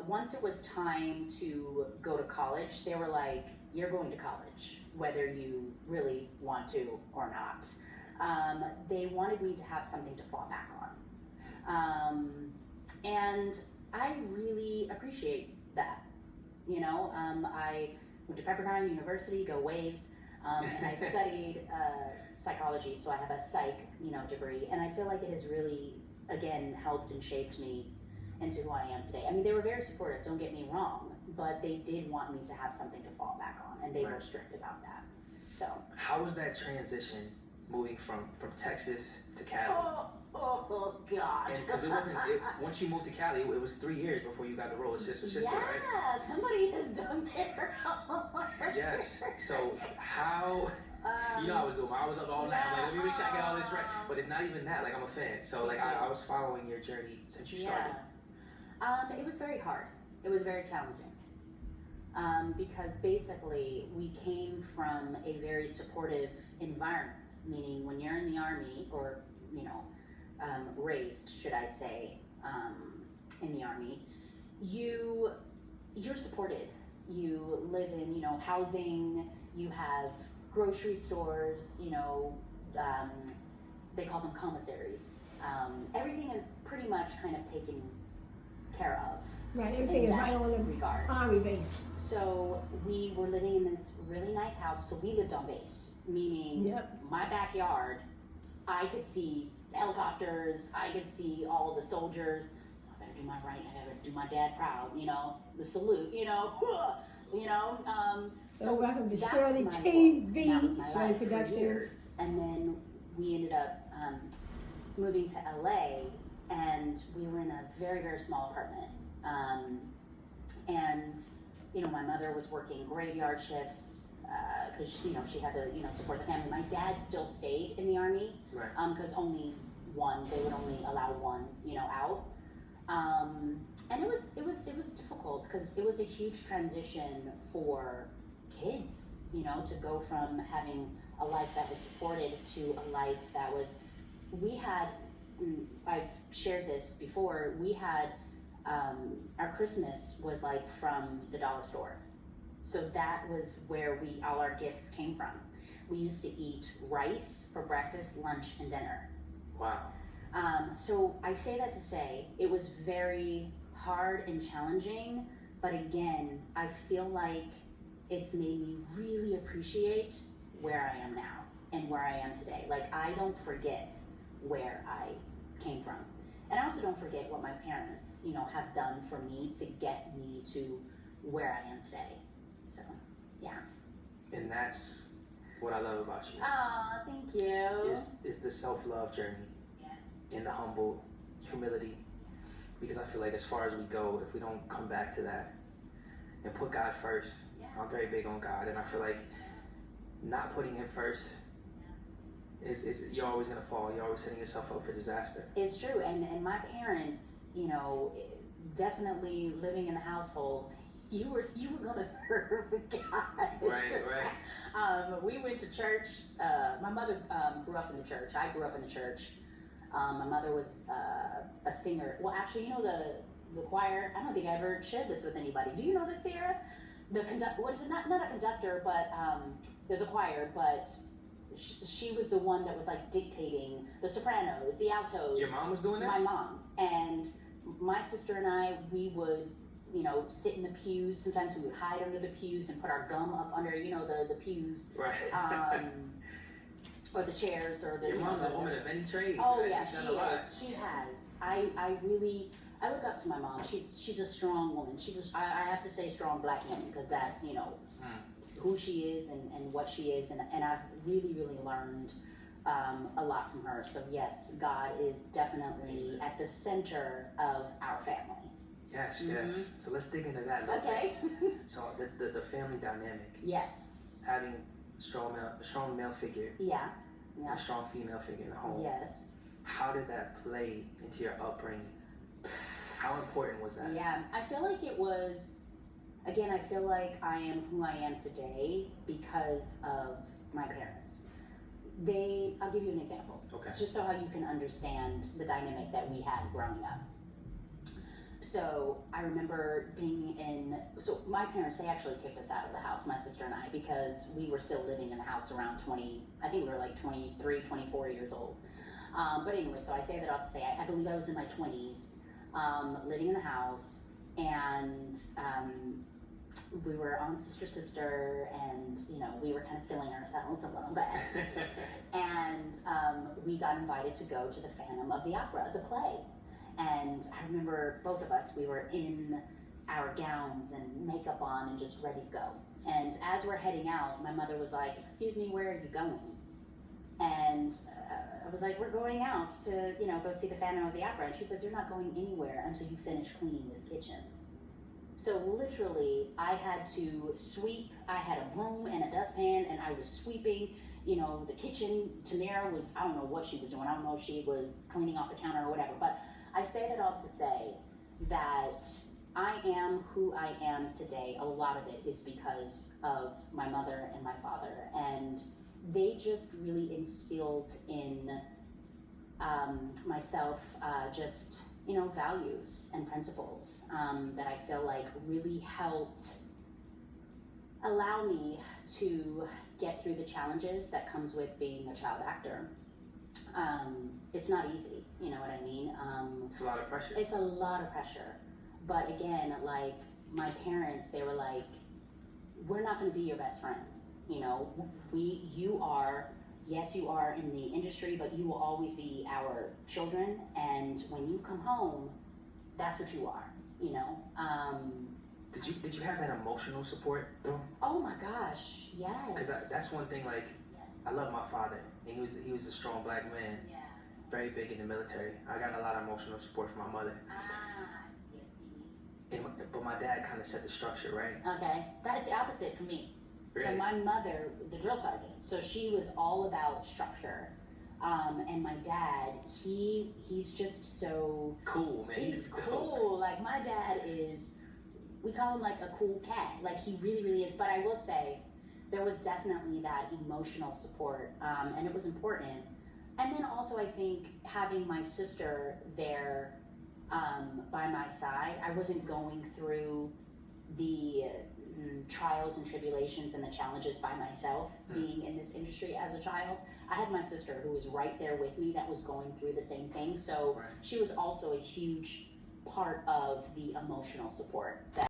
once it was time to go to college, they were like, you're going to college, whether you really want to or not. They wanted me to have something to fall back on. And I really appreciate that. I went to Pepperdine University, go Waves, and I studied psychology, so I have a psych, degree, and I feel like it has really, again, helped and shaped me into who I am today. I mean, they were very supportive, don't get me wrong, but they did want me to have something to fall back on, and they were strict about that. So how was that transition moving from Texas to Cali? Oh God! Because once you moved to Cali, it was 3 years before you got the role of sister, right? Yeah, somebody has done their homework. Yes. So how? I was up all night. I'm like, let me make sure I get all this right. But it's not even that. Like, I'm a fan. So like, I was following your journey since you started. It was very hard. It was very challenging. Because basically we came from a very supportive environment, meaning when you're in the Army, or raised, should I say, in the Army, you're supported. You live in housing, you have grocery stores, they call them commissaries. Everything is pretty much kind of taken care of. Right, everything is right on the Army base. So we were living in this really nice house, so we lived on base, meaning my backyard, I could see helicopters, I could see all the soldiers. I better do my right, I gotta do my dad proud, the salute, So welcome to Shirley TV, Shirley Productions. And then we ended up moving to LA, and we were in a very, very small apartment. My mother was working graveyard shifts because she had to support the family. My dad still stayed in the Army, right? Because they would only allow one out. And it was difficult because it was a huge transition for kids, to go from having a life that was supported to a life that was. I've shared this before. We had our Christmas was like from the dollar store, so that was where all our gifts came from. We used to eat rice for breakfast, lunch, and dinner. Wow. So I say that to say it was very hard and challenging, but again, I feel like it's made me really appreciate where I am now and where I am today. Like, I don't forget where I came from. And I also don't forget what my parents, have done for me to get me to where I am today. So, yeah. And that's what I love about you. Aw, thank you. Is the self-love journey. Yes. And the humble humility. Because I feel like as far as we go, if we don't come back to that and put God first, I'm very big on God, and I feel like not putting Him first is you're always gonna fall. You're always setting yourself up for disaster. It's true, and my parents, definitely living in the household, you were gonna serve God. Right. We went to church. My mother grew up in the church. I grew up in the church. My mother was a singer. Well, actually, the choir. I don't think I ever shared this with anybody. Do you know this, Sarah? What is it? Not a conductor, but there's a choir, but she was the one that was like dictating the sopranos, the altos. Your mom was doing that? My mom. And my sister and I, we would, sit in the pews. Sometimes we would hide under the pews and put our gum up under, the pews. Right. Or the chairs, or the. Your mom's a woman of many trades. Oh, right? yeah, She's she done a lot. is. She has. I look up to my mom. She's a strong woman. I have to say strong black woman, because that's, who she is and what she is. And I've really, really learned a lot from her. So yes, God is definitely at the center of our family. Yes, yes. So let's dig into that a little Okay. bit. So the family dynamic. Yes. Having a strong male figure. Yeah. A strong female figure in the home. Yes. How did that play into your upbringing? How important was that? Yeah, I feel like it was, again, I feel like I am who I am today because of my parents. I'll give you an example. Okay. It's just so how you can understand the dynamic that we had growing up. So I remember being so my parents, they actually kicked us out of the house, my sister and I, because we were still living in the house around 20, I think we were like 23, 24 years old. But anyway, so I say that all to say, I believe I was in my 20s, living in the house, and we were on Sister, and we were kind of feeling ourselves a little bit. And we got invited to go to the Phantom of the Opera, the play. And I remember both of us, we were in our gowns and makeup on and just ready to go. And as we're heading out, my mother was like, "Excuse me, where are you going?" And I was like, "We're going out to, go see the Phantom of the Opera." And she says, "You're not going anywhere until you finish cleaning this kitchen." So literally, I had to sweep. I had a broom and a dustpan, and I was sweeping, the kitchen. Tamara was, I don't know what she was doing. I don't know if she was cleaning off the counter or whatever. But I say that all to say that I am who I am today. A lot of it is because of my mother and my father. And they just really instilled in myself just values and principles that I feel like really helped allow me to get through the challenges that comes with being a child actor. It's not easy, you know what I mean? It's a lot of pressure. It's a lot of pressure. But again, like my parents, they were like, "We're not going to be your best friend. You are, yes, you are in the industry, but you will always be our children. And when you come home, that's what you are, Did you have that emotional support though? Oh my gosh, yes. Because that's one thing. Like, I love my father, and he was a strong black man, very big in the military. I got a lot of emotional support from my mother. But my dad kind of set the structure, right? Okay, that is the opposite for me. Really? So my mother, the drill sergeant, so she was all about structure. And my dad, he's just so cool, man. He's cool. Like my dad is, we call him like a cool cat. Like he really, really is. But I will say, there was definitely that emotional support, and it was important. And then also, I think having my sister there by my side, I wasn't going through the trials and tribulations and the challenges by myself being in this industry as a child. I had my sister who was right there with me that was going through the same thing. So she was also a huge part of the emotional support that